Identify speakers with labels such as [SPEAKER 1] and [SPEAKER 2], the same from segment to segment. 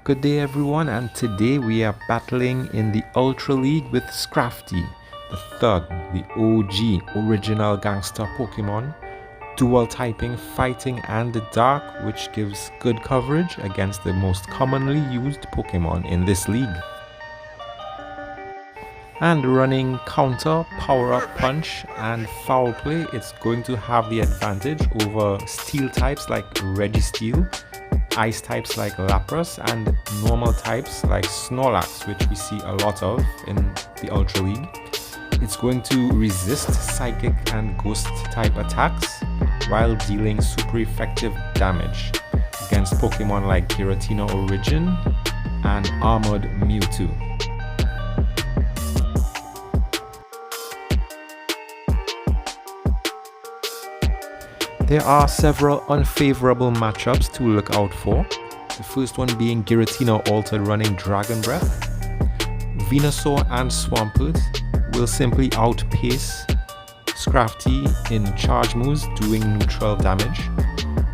[SPEAKER 1] Good day everyone, and today we are battling in the Ultra League with Scrafty, the thug, the OG original gangster Pokemon, dual typing, fighting and the dark, which gives good coverage against the most commonly used Pokemon in this league. And running counter, power up punch and foul play, it's going to have the advantage over steel types like Registeel, ice types like Lapras, and normal types like Snorlax, which we see a lot of in the Ultra League. It's going to resist psychic and ghost type attacks while dealing super effective damage against Pokemon like Giratina Origin and Armored Mewtwo. There are several unfavorable matchups to look out for. The first one being Giratina Altered running Dragon Breath. Venusaur and Swampert will simply outpace Scrafty in charge moves doing neutral damage.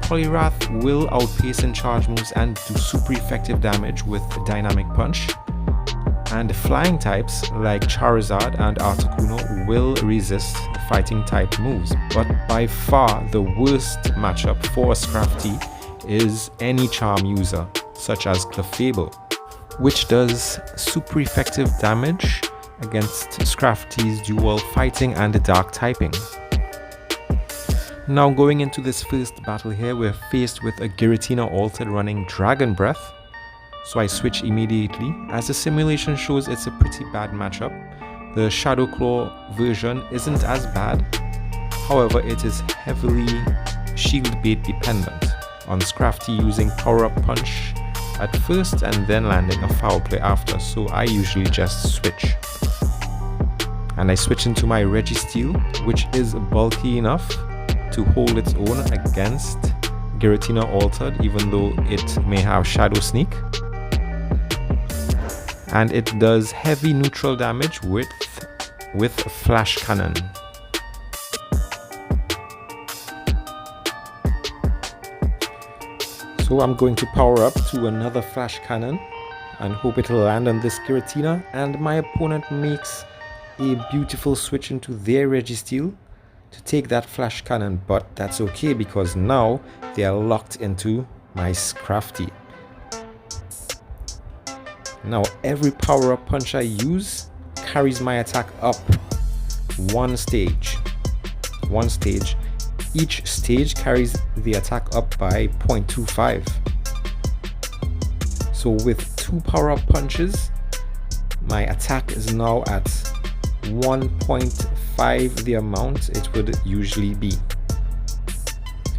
[SPEAKER 1] Poliwrath will outpace in charge moves and do super effective damage with Dynamic Punch. And flying types like Charizard and Articuno will resist fighting type moves. But by far the worst matchup for Scrafty is any charm user such as Clefable, which does super effective damage against Scrafty's dual fighting and dark typing. Now going into this first battle here, we're faced with a Giratina Altered running Dragon Breath. So I switch immediately. As the simulation shows, it's a pretty bad matchup. The Shadow Claw version isn't as bad. However, it is heavily shield bait dependent on Scrafty using power up punch at first and then landing a foul play after. So I usually just switch. And I switch into my Registeel, which is bulky enough to hold its own against Giratina Altered, even though it may have Shadow Sneak. And it does heavy neutral damage with Flash Cannon. So I'm going to power up to another Flash Cannon and hope it'll land on this Giratina, and my opponent makes a beautiful switch into their Registeel to take that Flash Cannon, but that's okay because now they are locked into my Scrafty. Now every power up punch I use carries my attack up one stage. Each stage carries the attack up by 0.25. So with two power up punches, my attack is now at 1.5 the amount it would usually be.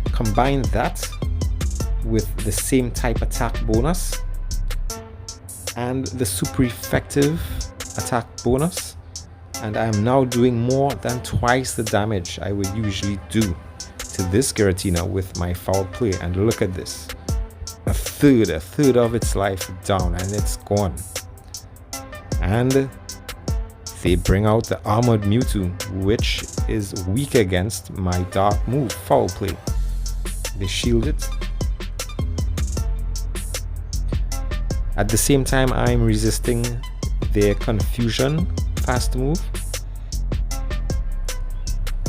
[SPEAKER 1] Combine that with the same type attack bonus and the super effective attack bonus, and I am now doing more than twice the damage I would usually do to this Giratina with my foul play. And look at this, a third of its life down, and it's gone. And they bring out the Armored Mewtwo, which is weak against my dark move, foul play. They shield it. At the same time, I'm resisting their Confusion fast move.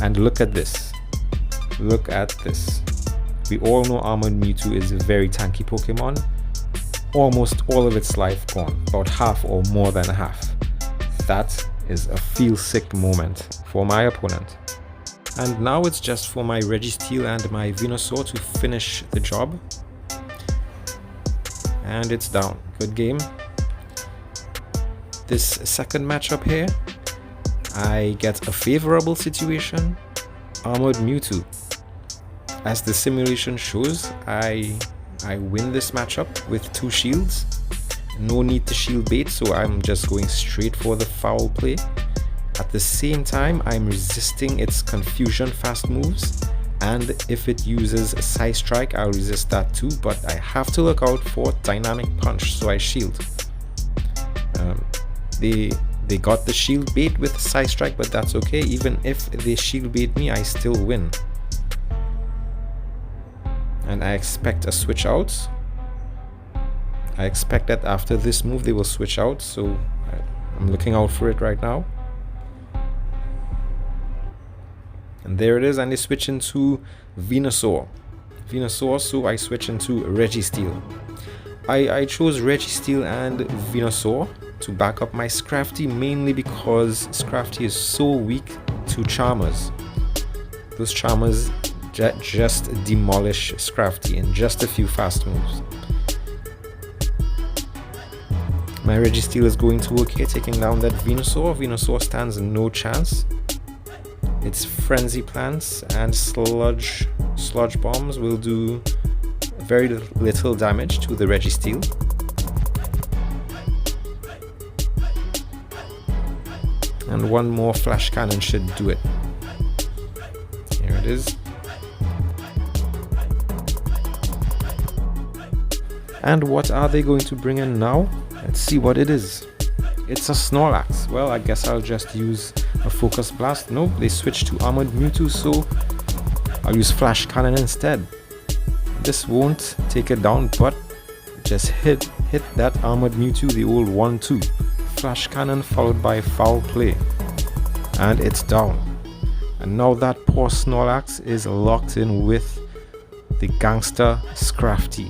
[SPEAKER 1] And look at this. Look at this. We all know Armored Mewtwo is a very tanky Pokemon. Almost all of its life gone. About half or more than half. That is a feel sick moment for my opponent. And now it's just for my Registeel and my Venusaur to finish the job. And it's down. Good game. This second matchup here, I get a favorable situation. Armored Mewtwo. As the simulation shows, I win this matchup with two shields. No need to shield bait, so I'm just going straight for the foul play. At the same time, I'm resisting its Confusion fast moves, and if it uses Psy Strike, I'll resist that too, but I have to look out for Dynamic Punch, so I shield. They got the shield bait with Psy Strike, but that's okay. Even if they shield bait me, I still win. And I expect a switch out. I expect that after this move they will switch out, so I'm looking out for it right now. And there it is, and they switch into Venusaur, so I switch into Registeel. I chose Registeel and Venusaur to back up my Scrafty, mainly because Scrafty is so weak to Charmers. Those Charmers just demolish Scrafty in just a few fast moves. My Registeel is going to okay, taking down that Venusaur. Venusaur stands no chance. Its Frenzy Plants and Sludge Bombs will do very little damage to the Registeel. And one more Flash Cannon should do it. Here it is. And what are they going to bring in now? Let's see what it is. It's a Snorlax. Well, I guess I'll just use a Focus Blast. Nope, they switched to Armored Mewtwo, so I'll use Flash Cannon instead. This won't take it down, but just hit that Armored Mewtwo, the old 1-2. Flash Cannon followed by Foul Play. And it's down. And now that poor Snorlax is locked in with the Gangster Scrafty.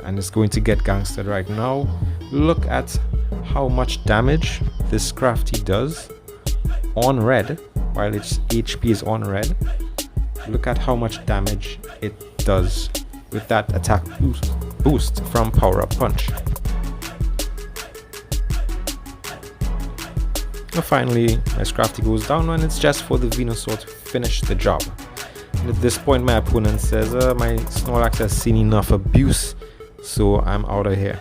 [SPEAKER 1] And it's going to get gangstered right now. Look at how much damage this Scrafty does on red, while its HP is on red. Look at how much damage it does with that attack boost from Power Up Punch. Now finally, my Scrafty goes down, and it's just for the Venusaur to finish the job. And at this point, my opponent says, my Snorlax has seen enough abuse, so I'm out of here.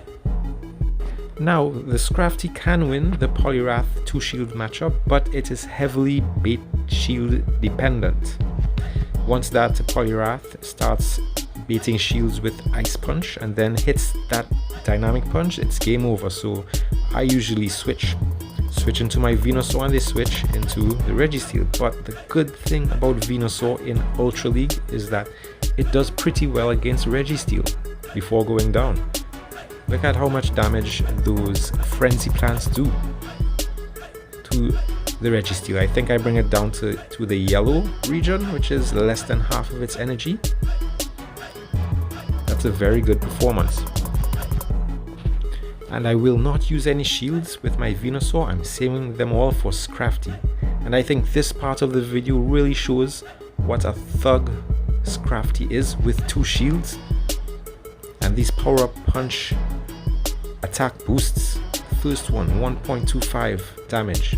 [SPEAKER 1] Now, the Scrafty can win the Poliwrath 2-shield matchup, but it is heavily bait shield dependent. Once that Poliwrath starts baiting shields with Ice Punch and then hits that Dynamic Punch, it's game over, so I usually switch into my Venusaur and they switch into the Registeel. But the good thing about Venusaur in Ultra League is that it does pretty well against Registeel before going down. Look at how much damage those Frenzy Plants do to the Registeel. I think I bring it down to the yellow region, which is less than half of its energy. That's a very good performance. And I will not use any shields with my Venusaur. I'm saving them all for Scrafty. And I think this part of the video really shows what a thug Scrafty is with 2 shields. And these Power Up Punch attack boosts. First one, 1.25 damage.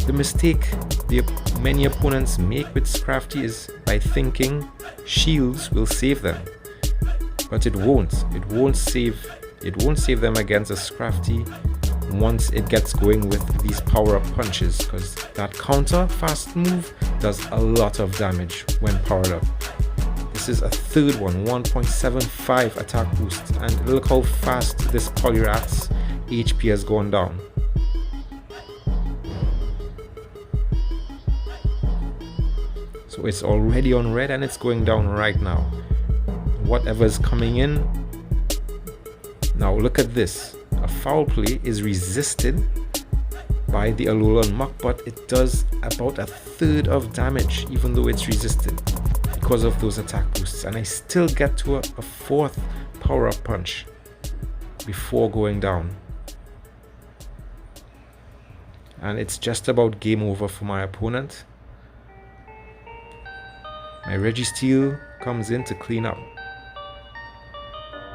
[SPEAKER 1] The mistake many opponents make with Scrafty is by thinking shields will save them. But it won't. It won't save them against a Scrafty once it gets going with these Power Up Punches, because that counter fast move does a lot of damage when powered up. This is a third one, 1.75 attack boost, and look how fast this Poliwrath's HP has gone down. So it's already on red and it's going down right now. Whatever is coming in. Now look at this. A Foul Play is resisted by the Alolan Muck, but it does about a third of damage even though it's resisted because of those attack boosts, and I still get to a 4th Power Up Punch before going down. And it's just about game over for my opponent. My Registeel comes in to clean up.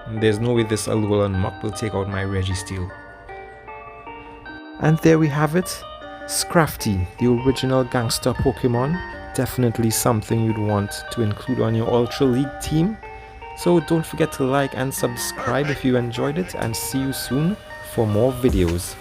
[SPEAKER 1] And there's no way this Alolan Muck will take out my Registeel. And there we have it. Scrafty, the original gangster Pokemon. Definitely something you'd want to include on your Ultra League team. So don't forget to like and subscribe if you enjoyed it, and see you soon for more videos.